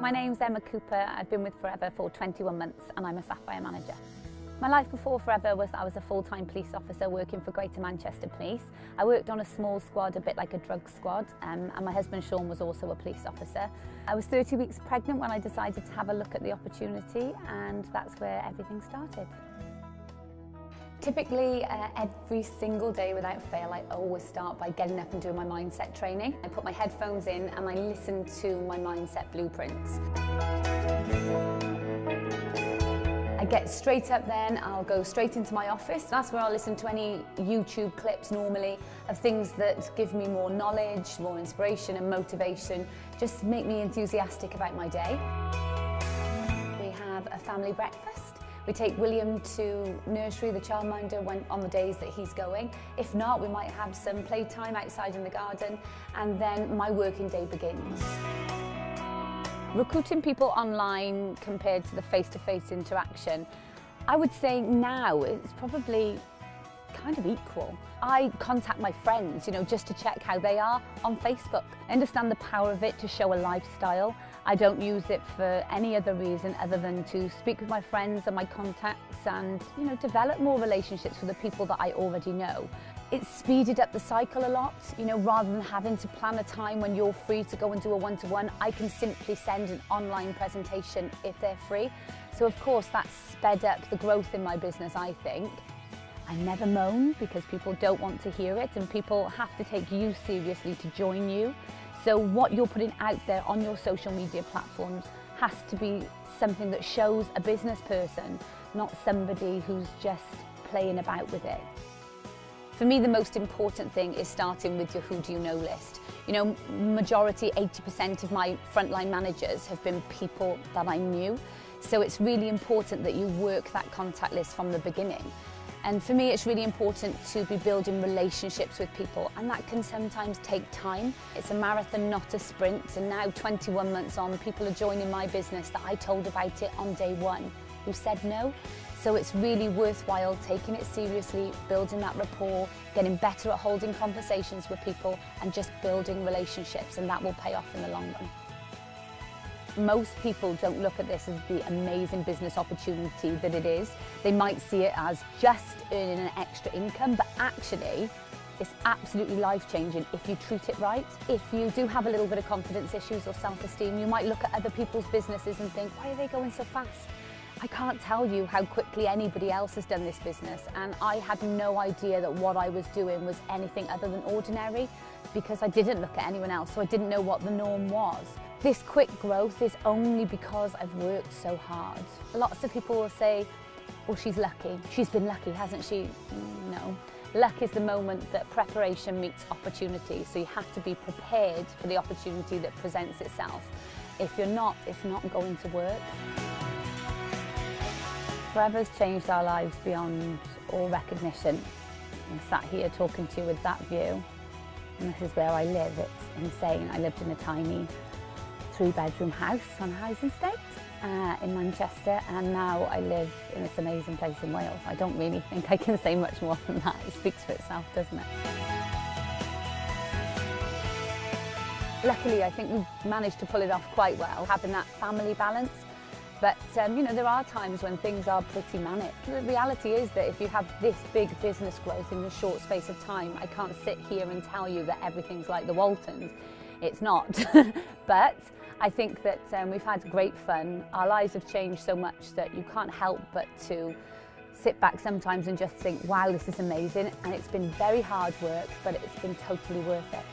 My name's Emma Cooper. I've been with Forever for 21 months and I'm a Sapphire manager. My life before Forever was that I was a full-time police officer working for Greater Manchester Police. I worked on a small squad, a bit like a drug squad, and my husband Sean was also a police officer. I was 30 weeks pregnant when I decided to have a look at the opportunity, and that's where everything started. Typically, every single day without fail, I always start by getting up and doing my mindset training. I put my headphones in and I listen to my mindset blueprints. I get straight up then, I'll go straight into my office. That's where I'll listen to any YouTube clips normally of things that give me more knowledge, more inspiration and motivation, just to make me enthusiastic about my day. We have a family breakfast. We take William to nursery, the childminder, on the days that he's going. If not, we might have some playtime outside in the garden, and then my working day begins. Recruiting people online compared to the face-to-face interaction, I would say now it's probably kind of equal. I contact my friends, just to check how they are on Facebook. I understand the power of it to show a lifestyle. I don't use it for any other reason other than to speak with my friends and my contacts and, develop more relationships with the people that I already know. It's speeded up the cycle a lot, rather than having to plan a time when you're free to go and do a one-to-one, I can simply send an online presentation if they're free. So of course that's sped up the growth in my business, I think. I never moan because people don't want to hear it and people have to take you seriously to join you. So what you're putting out there on your social media platforms has to be something that shows a business person, not somebody who's just playing about with it. For me, the most important thing is starting with your who do you know list. Majority, 80% of my frontline managers have been people that I knew. So it's really important that you work that contact list from the beginning. And for me, it's really important to be building relationships with people, and that can sometimes take time. It's a marathon, not a sprint, and now 21 months on, people are joining my business that I told about it on day one, who said no. So it's really worthwhile taking it seriously, building that rapport, getting better at holding conversations with people, and just building relationships, and that will pay off in the long run. Most people don't look at this as the amazing business opportunity that it is. They might see it as just earning an extra income, but actually it's absolutely life-changing if you treat it right. If you do have a little bit of confidence issues or self-esteem, you might look at other people's businesses and think, why are they going so fast? I can't tell you how quickly anybody else has done this business, and I had no idea that what I was doing was anything other than ordinary because I didn't look at anyone else, so I didn't know what the norm was. This quick growth is only because I've worked so hard. Lots of people will say, well, she's lucky. She's been lucky, hasn't she? No. Luck is the moment that preparation meets opportunity, so you have to be prepared for the opportunity that presents itself. If you're not, it's not going to work. Forever's changed our lives beyond all recognition. I'm sat here talking to you with that view, and this is where I live. It's insane. I lived in a tiny 3-bedroom house on a housing estate in Manchester, and now I live in this amazing place in Wales. I don't really think I can say much more than that. It speaks for itself, doesn't it? Luckily, I think we've managed to pull it off quite well, having that family balance. But there are times when things are pretty manic. The reality is that if you have this big business growth in this short space of time, I can't sit here and tell you that everything's like the Waltons. It's not. But I think that we've had great fun. Our lives have changed so much that you can't help but to sit back sometimes and just think, wow, this is amazing. And it's been very hard work, but it's been totally worth it.